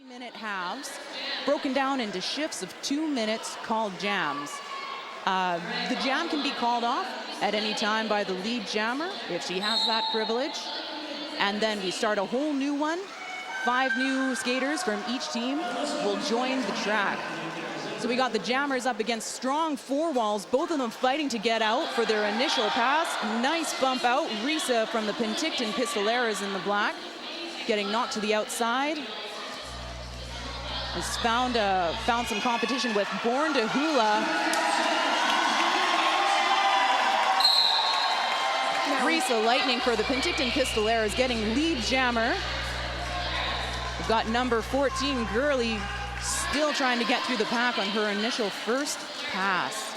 Minute halves, broken down into shifts of 2 minutes called jams. The jam can be called off at any time by the lead jammer if she has that privilege. And then we start a whole new one. 5 new skaters from each team will join the track. So we got the jammers up against strong 4 walls, both of them fighting to get out for their initial pass. Nice bump out. Risa from the Penticton Pistoleras in the black, getting knocked to the outside. Has found some competition with Born to Hula. Risa Lightning for the Penticton Pistoleras getting lead jammer. We've got number 14, Gurley, still trying to get through the pack on her initial first pass.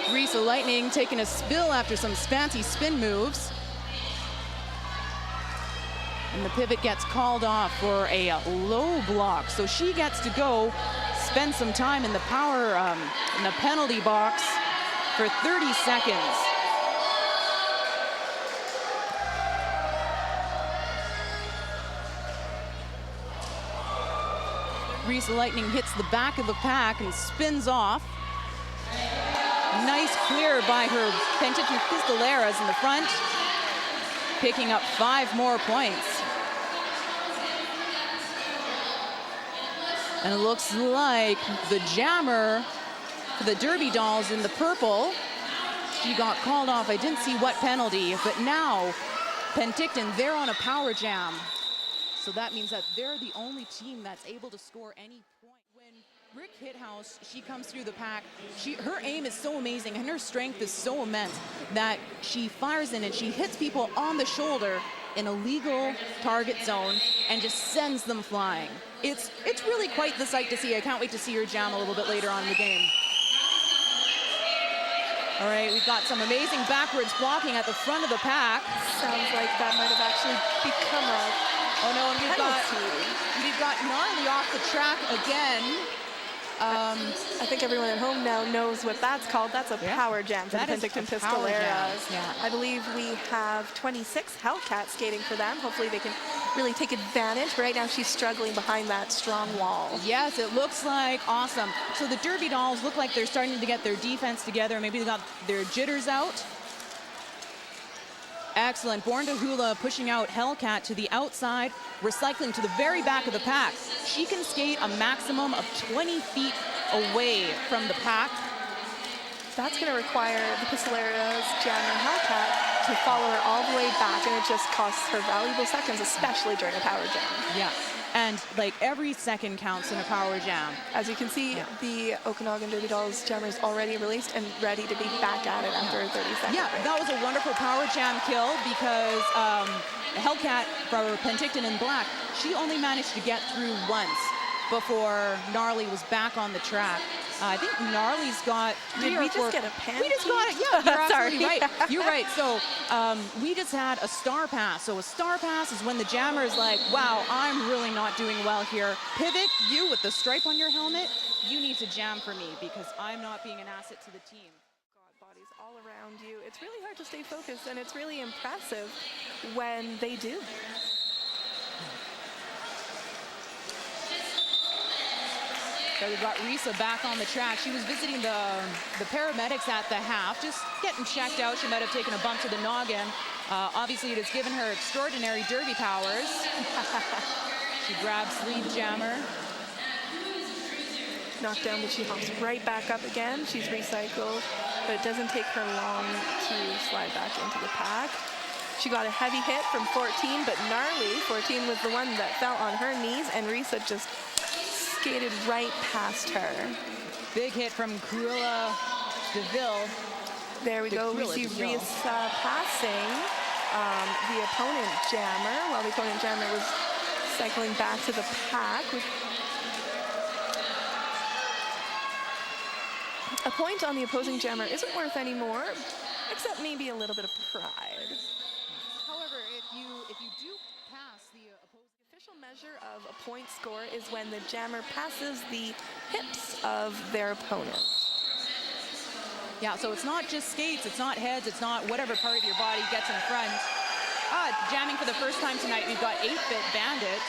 Risa Lightning taking a spill after some fancy spin moves. And the pivot gets called off for a low block. So she gets to go spend some time in the in the penalty box for 30 seconds. Risa Lightning hits the back of the pack and spins off. Nice clear by her Penticton Pistoleras in the front, picking up 5 more points. And it looks like the jammer for the Derby Dolls in the purple, she got called off. I didn't see what penalty, but now Penticton, they're on a power jam. So that means that they're the only team that's able to score any point. When Rick Hithouse, she comes through the pack, her aim is so amazing and her strength is so immense that she fires in and she hits people on the shoulder in a legal target zone and just sends them flying. It's really quite the sight to see. I can't wait to see her jam a little bit later on in the game. All right, we've got some amazing backwards blocking at the front of the pack. Sounds like that might have actually become a oh no, and we've got Gnarly off the track again. I think everyone at home now knows what that's called. That's a power jam for the Penticton Pistoleras. Yeah. I believe we have 26 Hellcat skating for them. Hopefully they can really take advantage. But right now she's struggling behind that strong wall. Yes, it looks like awesome. So the Derby Dolls look like they're starting to get their defense together. Maybe they got their jitters out. Excellent. Born to Hula pushing out Hellcat to the outside, recycling to the very back of the pack. She can skate a maximum of 20 feet away from the pack. That's going to require the Pistoleras jammer Hellcat to follow her all the way back, and it just costs her valuable seconds, especially during a power jam. Yeah. And like every second counts in a power jam. As you can see, the Okanagan Derby Dolls jammer is already released and ready to be back at it after a 30 second break. That was a wonderful power jam kill because Hellcat for Penticton in black, she only managed to get through once before Gnarly was back on the track. I think Gnarly's got 3 Did or we 4. Just get a pen? We just got it. Yeah, you're absolutely Sorry. right. You're right. So we just had a star pass. So a star pass is when the jammer is like, wow, I'm really not doing well here. Pivot, you with the stripe on your helmet, you need to jam for me because I'm not being an asset to the team. God, bodies all around you. It's really hard to stay focused, and it's really impressive when they do. So we've got Risa back on the track. She was visiting the paramedics at the half, just getting checked out. She might have taken a bump to the noggin. Obviously, it has given her extraordinary derby powers. She grabs lead jammer. Knocked down, but she hops right back up again. She's recycled, but it doesn't take her long to slide back into the pack. She got a heavy hit from 14, but Gnarly, 14 was the one that fell on her knees, and Risa just skated right past her. Big hit from Cruella DeVille. There we go. We see Risa passing the opponent jammer while the opponent jammer was cycling back to the pack. A point on the opposing jammer isn't worth any more, except maybe a little bit of pride. However, if you do pass the opposing, official measure of a point score is when the jammer passes the hips of their opponent. Yeah, so it's not just skates, it's not heads, it's not whatever part of your body gets in front. Jamming for the first time tonight, we've got 8-Bit Bandit.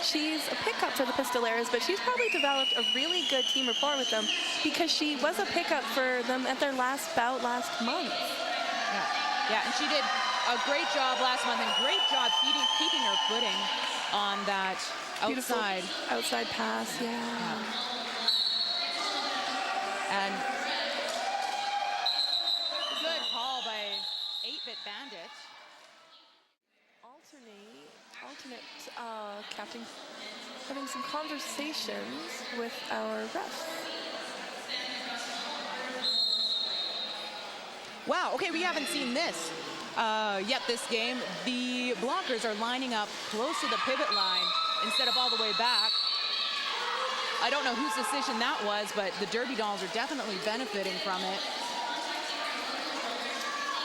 She's a pickup for the Pistoleras, but she's probably developed a really good team rapport with them because she was a pickup for them at their last bout last month. Yeah, and she did a great job last month and great job keeping her footing on that Beautiful outside pass, yeah. And good call by 8-Bit Bandit. Alternate captain having some conversations with our ref. Wow, okay, we haven't seen this yet this game. The blockers are lining up close to the pivot line instead of all the way back. I don't know whose decision that was, but the Derby Dolls are definitely benefiting from it.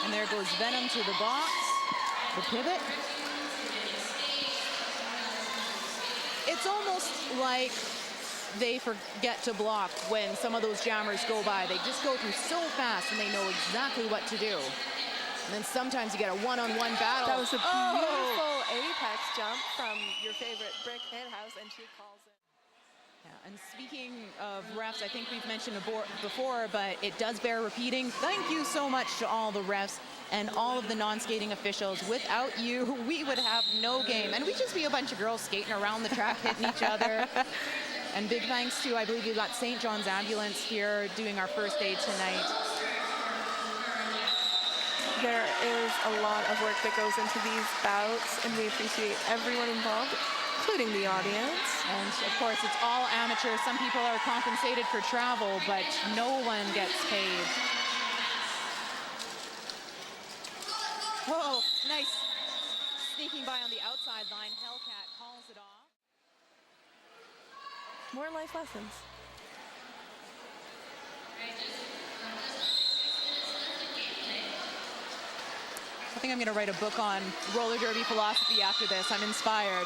And there goes Venom to the box, the pivot. It's almost like they forget to block when some of those jammers go by. They just go through so fast and they know exactly what to do. And then sometimes you get a one-on-one battle. That was a beautiful apex jump from your favorite Brick Hithouse, and she calls it. Yeah, and speaking of refs, I think we've mentioned before, but it does bear repeating. Thank you so much to all the refs and all of the non-skating officials. Without you, we would have no game. And we'd just be a bunch of girls skating around the track, hitting each other. And big thanks to, I believe we've got St. John's Ambulance here doing our first aid tonight. There is a lot of work that goes into these bouts, and we appreciate everyone involved, including the audience. And of course, it's all amateur. Some people are compensated for travel, but no one gets paid. Whoa, nice. Sneaking by on the outside line, Hellcat calls it off. More life lessons. I think I'm going to write a book on roller derby philosophy after this. I'm inspired.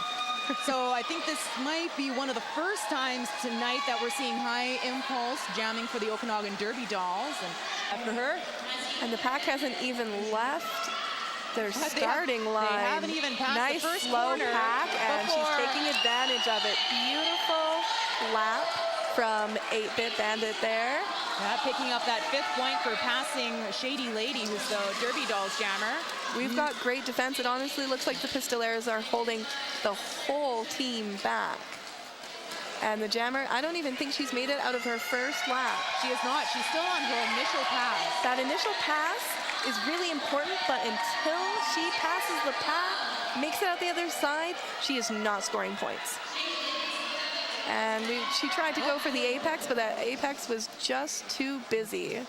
So I think this might be one of the first times tonight that we're seeing High Impulse jamming for the Okanagan Derby Dolls. And after her. And the pack hasn't even left their starting line. They haven't even passed nice the first slow corner pack, and she's taking advantage of it. Beautiful lap from 8-Bit Bandit there. Yeah, picking up that 5th point for passing Shady Lady, who's the Derby Dolls jammer. We've got great defense. It honestly looks like the Pistoleras are holding the whole team back. And the jammer, I don't even think she's made it out of her first lap. She is not. She's still on her initial pass. That initial pass is really important, but until she passes the pack, makes it out the other side, she is not scoring points. And she tried to go for the apex, but that apex was just too busy.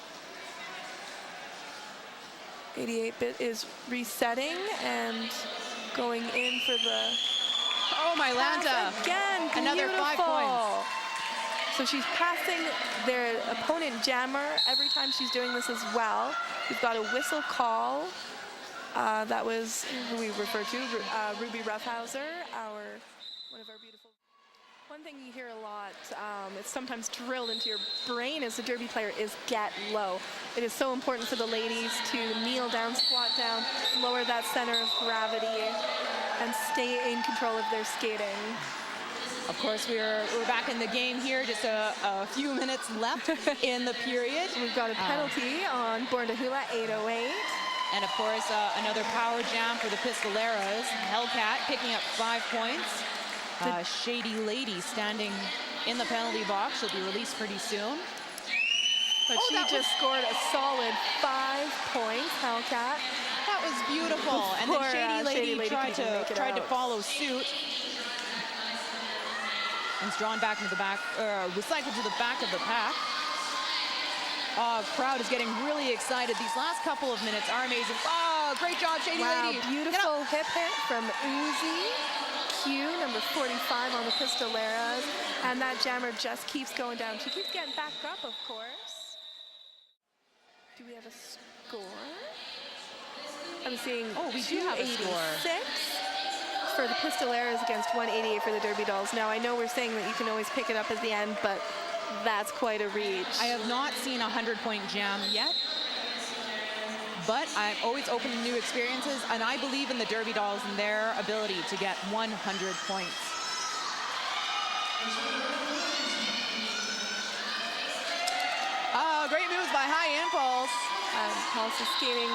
88-Bit is resetting and going in for the Oh, Mylanta. Again, another 5 points. So she's passing their opponent jammer every time she's doing this as well. We've got a whistle call. That was who we refer to, Ruby Roughhouser, one of our beautiful. One thing you hear a lot, it's sometimes drilled into your brain as a derby player, is get low. It is so important for the ladies to kneel down, squat down, lower that center of gravity, and stay in control of their skating. Of course, we're back in the game here, just a few minutes left in the period. We've got a penalty on Born to Hula, 8:08. And of course, another power jam for the Pistoleras. Hellcat picking up 5 points. Shady Lady standing in the penalty box. She'll be released pretty soon. But she just scored a solid 5 points, Hellcat. That was beautiful. And then Shady Lady tried to follow suit. And it's drawn back into the back, recycled to the back of the pack. Crowd is getting really excited. These last couple of minutes are amazing. Oh, great job, Shady Lady. Beautiful hip hit from Uzi. Q, number 45 on the Pistoleras. And that jammer just keeps going down. She keeps getting back up, of course. Do we have a score? I'm seeing we do have a score. For the Pistoleras against 188 for the Derby Dolls. Now, I know we're saying that you can always pick it up at the end, but that's quite a reach. I have not seen a 100-point jam yet. but I'm always open to new experiences, and I believe in the Derby dolls and their ability to get 100 points. Oh, great moves by High Impulse. Pulse is skating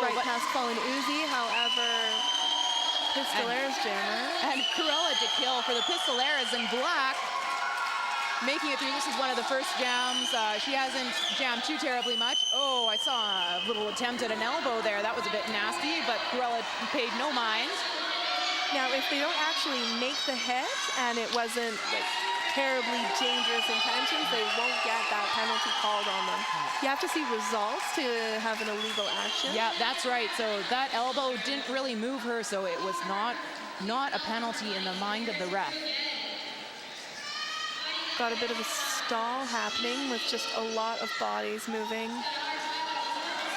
right past Fallen Uzi, however, Pistolera's jammer. And Cruella to kill for the Pistolera's in black. Making it through. This is one of the first jams. She hasn't jammed too terribly much. Oh, I saw a little attempt at an elbow there. That was a bit nasty, but Cruella paid no mind. Now, if they don't actually make the hit and it wasn't like terribly dangerous intentions, they won't get that penalty called on them. You have to see results to have an illegal action. Yeah, that's right. So that elbow didn't really move her, so it was not a penalty in the mind of the ref. Got a bit of a stall happening with just a lot of bodies moving.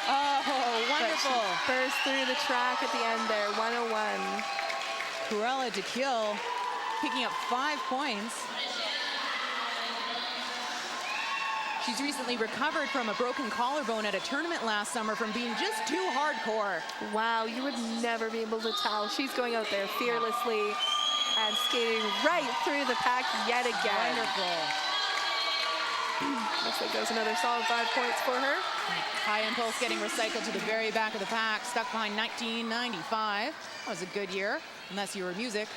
Oh, wonderful. But she burst through the track at the end there, 101. Cruella to kill, picking up 5 points. She's recently recovered from a broken collarbone at a tournament last summer from being just too hardcore. Wow, you would never be able to tell. She's going out there fearlessly and skating right through the pack yet again. Wonderful. Looks like there's another solid 5 points for her. High Impulse getting recycled to the very back of the pack, stuck behind 1995. That was a good year, unless you were music.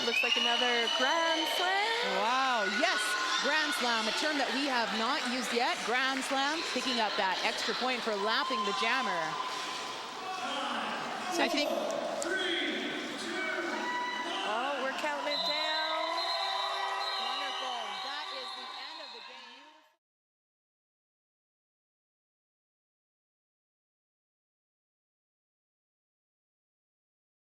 Looks like another Grand Slam. Wow, yes, Grand Slam, a term that we have not used yet. Grand Slam, picking up that extra point for lapping the jammer. So I think... Oh, we're counting it down.